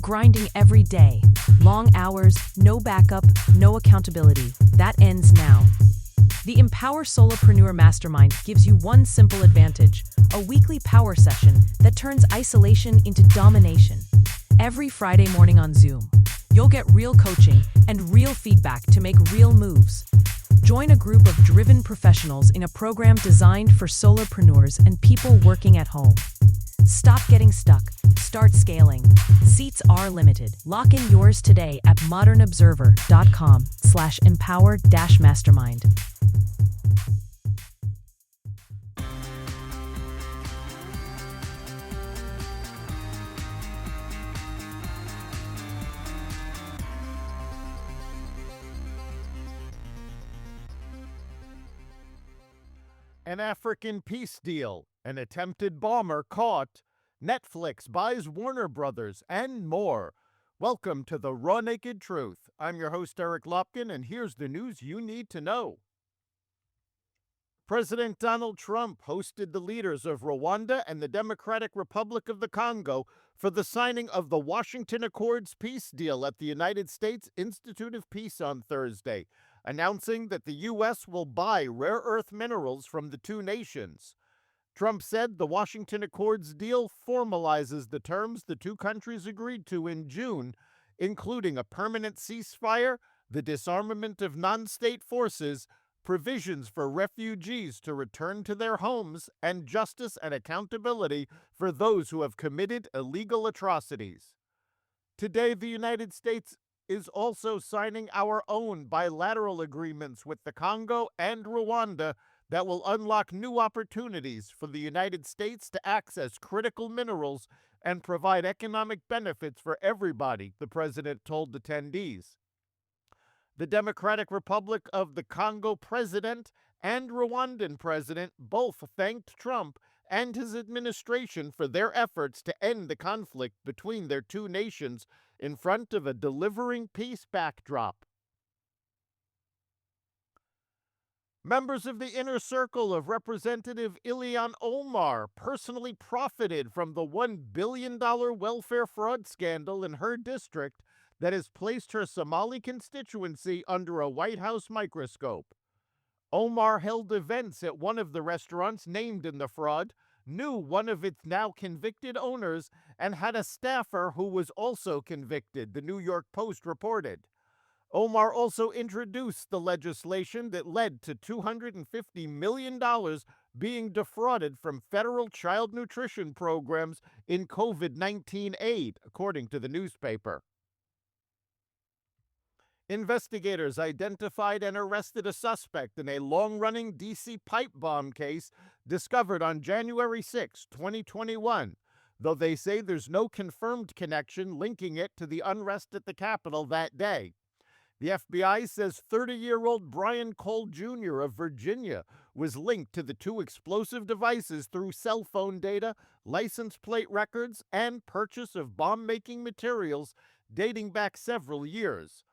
grinding every day. Long hours, no backup, no accountability. That ends now. The Empower Solopreneur Mastermind gives you one simple advantage: a weekly power session that turns isolation into domination. Every Friday morning on Zoom, you'll get real coaching and real feedback to make real moves. Join a group of driven professionals in a program designed for solopreneurs and people working at home. Stop getting stuck. Start scaling. Seats are limited. Lock in yours today at modernobserver.com/empower-mastermind. An African peace deal, an attempted bomber caught, Netflix buys Warner Brothers, and more. Welcome to the Raw Naked Truth. I'm your host, Eric Lopkin, and here's the news you need to know. President Donald Trump hosted the leaders of Rwanda and the Democratic Republic of the Congo for the signing of the Washington Accords peace deal at the United States Institute of Peace on Thursday, announcing that the U.S. will buy rare earth minerals from the two nations. Trump said the Washington Accords deal formalizes the terms the two countries agreed to in June, including a permanent ceasefire, the disarmament of non-state forces, provisions for refugees to return to their homes, and justice and accountability for those who have committed illegal atrocities. Today, the United States is also signing our own bilateral agreements with the Congo and Rwanda that will unlock new opportunities for the United States to access critical minerals and provide economic benefits for everybody, the president told attendees. The Democratic Republic of the Congo president and Rwandan president both thanked Trump and his administration for their efforts to end the conflict between their two nations in front of a delivering peace backdrop. Members of the inner circle of Representative Ilhan Omar personally profited from the $1 billion welfare fraud scandal in her district that has placed her Somali constituency under a White House microscope. Omar held events at one of the restaurants named in the fraud, knew one of its now convicted owners, and had a staffer who was also convicted, the New York Post reported. Omar also introduced the legislation that led to $250 million being defrauded from federal child nutrition programs in COVID-19 aid, according to the newspaper. Investigators identified and arrested a suspect in a long-running D.C. pipe bomb case discovered on January 6, 2021, though they say there's no confirmed connection linking it to the unrest at the Capitol that day. The FBI says 30-year-old Brian Cole Jr. of Virginia was linked to the two explosive devices through cell phone data, license plate records, and purchase of bomb-making materials dating back several years.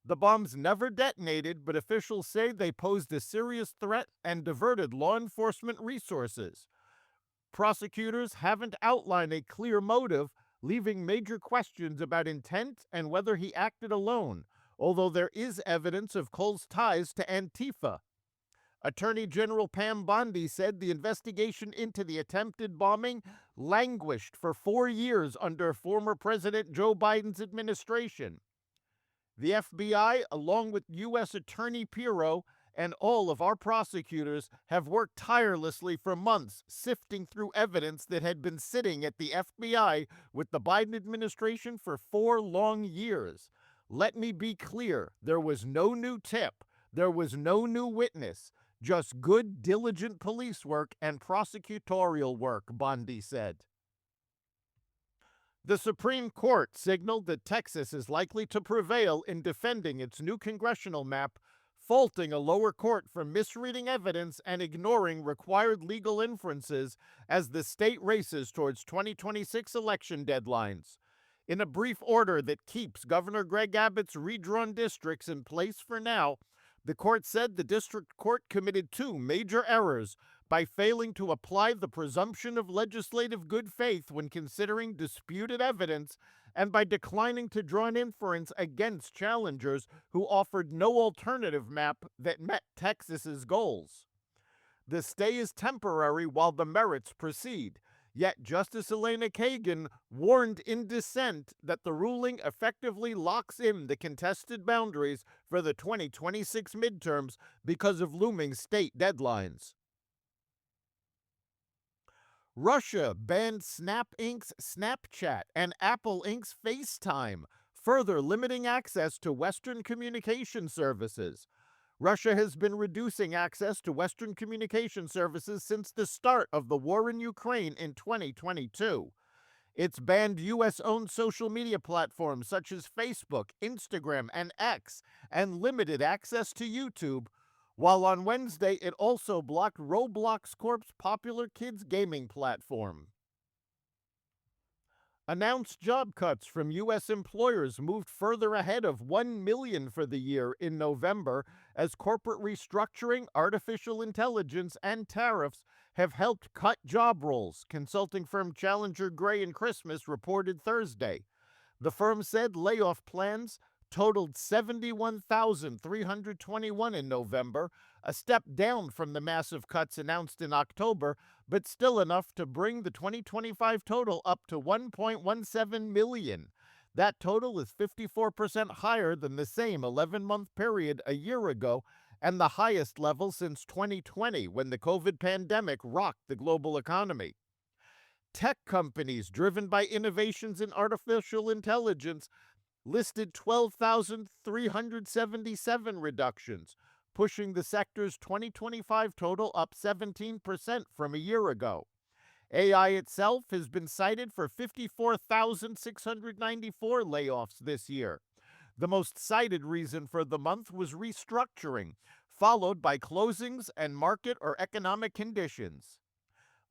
The bombs never detonated, but officials say they posed a serious threat and diverted law enforcement resources. Prosecutors haven't outlined a clear motive, leaving major questions about intent and whether he acted alone, although there is evidence of Cole's ties to Antifa. Attorney General Pam Bondi said the investigation into the attempted bombing languished for 4 years under former President Joe Biden's administration. The FBI, along with U.S. Attorney Pirro and all of our prosecutors, have worked tirelessly for months sifting through evidence that had been sitting at the FBI with the Biden administration for 4 long years. Let me be clear, there was no new tip, there was no new witness, just good, diligent police work and prosecutorial work, Bondi said. The Supreme Court signaled that Texas is likely to prevail in defending its new congressional map, faulting a lower court for misreading evidence and ignoring required legal inferences as the state races towards 2026 election deadlines. In a brief order that keeps Governor Greg Abbott's redrawn districts in place for now, the court said the district court committed 2 major errors by failing to apply the presumption of legislative good faith when considering disputed evidence, and by declining to draw an inference against challengers who offered no alternative map that met Texas's goals. The stay is temporary while the merits proceed, yet Justice Elena Kagan warned in dissent that the ruling effectively locks in the contested boundaries for the 2026 midterms because of looming state deadlines. Russia banned Snap Inc.'s Snapchat and Apple Inc.'s FaceTime, further limiting access to Western communication services. Russia has been reducing access to Western communication services since the start of the war in Ukraine in 2022. It's banned U.S.-owned social media platforms such as Facebook, Instagram, and X, and limited access to YouTube, while on Wednesday it also blocked Roblox Corp's popular kids gaming platform. Announced job cuts from U.S. employers moved further ahead of 1 million for the year in November as corporate restructuring, artificial intelligence, and tariffs have helped cut job roles, consulting firm Challenger Gray and Christmas reported Thursday. The firm said layoff plans totaled 71,321 in November, a step down from the massive cuts announced in October, but still enough to bring the 2025 total up to 1.17 million. That total is 54% higher than the same 11-month period a year ago, and the highest level since 2020, when the COVID pandemic rocked the global economy. Tech companies driven by innovations in artificial intelligence listed 12,377 reductions, pushing the sector's 2025 total up 17% from a year ago. AI itself has been cited for 54,694 layoffs this year. The most cited reason for the month was restructuring, followed by closings and market or economic conditions.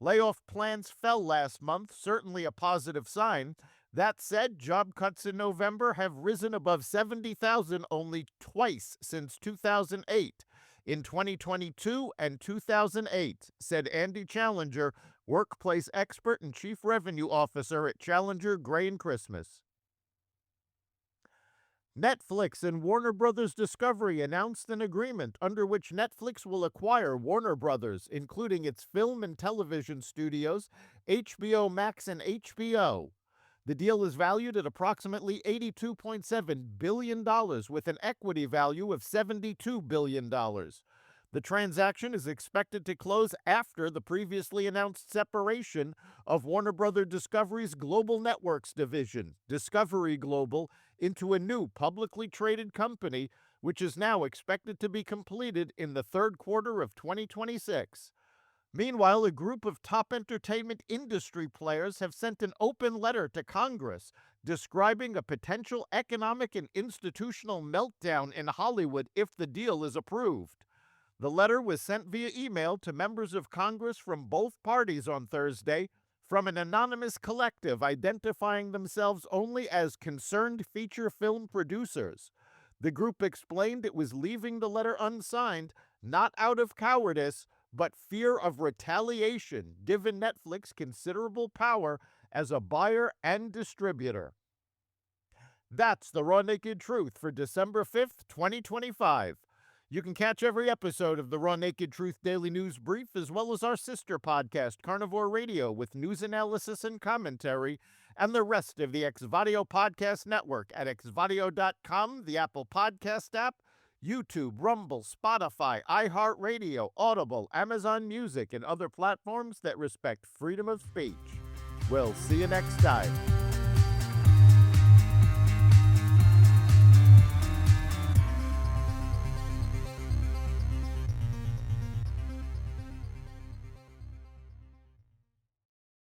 Layoff plans fell last month, certainly a positive sign. That said, job cuts in November have risen above 70,000 only twice since 2008, in 2022 and 2008, said Andy Challenger, workplace expert and chief revenue officer at Challenger Gray and Christmas. Netflix and Warner Bros. Discovery announced an agreement under which Netflix will acquire Warner Bros., including its film and television studios, HBO Max and HBO. The deal is valued at approximately $82.7 billion, with an equity value of $72 billion. The transaction is expected to close after the previously announced separation of Warner Bros. Discovery's Global Networks division, Discovery Global, into a new publicly traded company, which is now expected to be completed in the third quarter of 2026. Meanwhile, a group of top entertainment industry players have sent an open letter to Congress describing a potential economic and institutional meltdown in Hollywood if the deal is approved. The letter was sent via email to members of Congress from both parties on Thursday from an anonymous collective identifying themselves only as concerned feature film producers. The group explained it was leaving the letter unsigned, not out of cowardice, but fear of retaliation, given Netflix considerable power as a buyer and distributor. That's the Raw Naked Truth for December 5th, 2025. You can catch every episode of the Raw Naked Truth Daily News Brief, as well as our sister podcast, Carnivore Radio, with news analysis and commentary, and the rest of the Xvadio Podcast Network at xvadio.com, the Apple Podcast app, YouTube, Rumble, Spotify, iHeartRadio, Audible, Amazon Music, and other platforms that respect freedom of speech. We'll see you next time.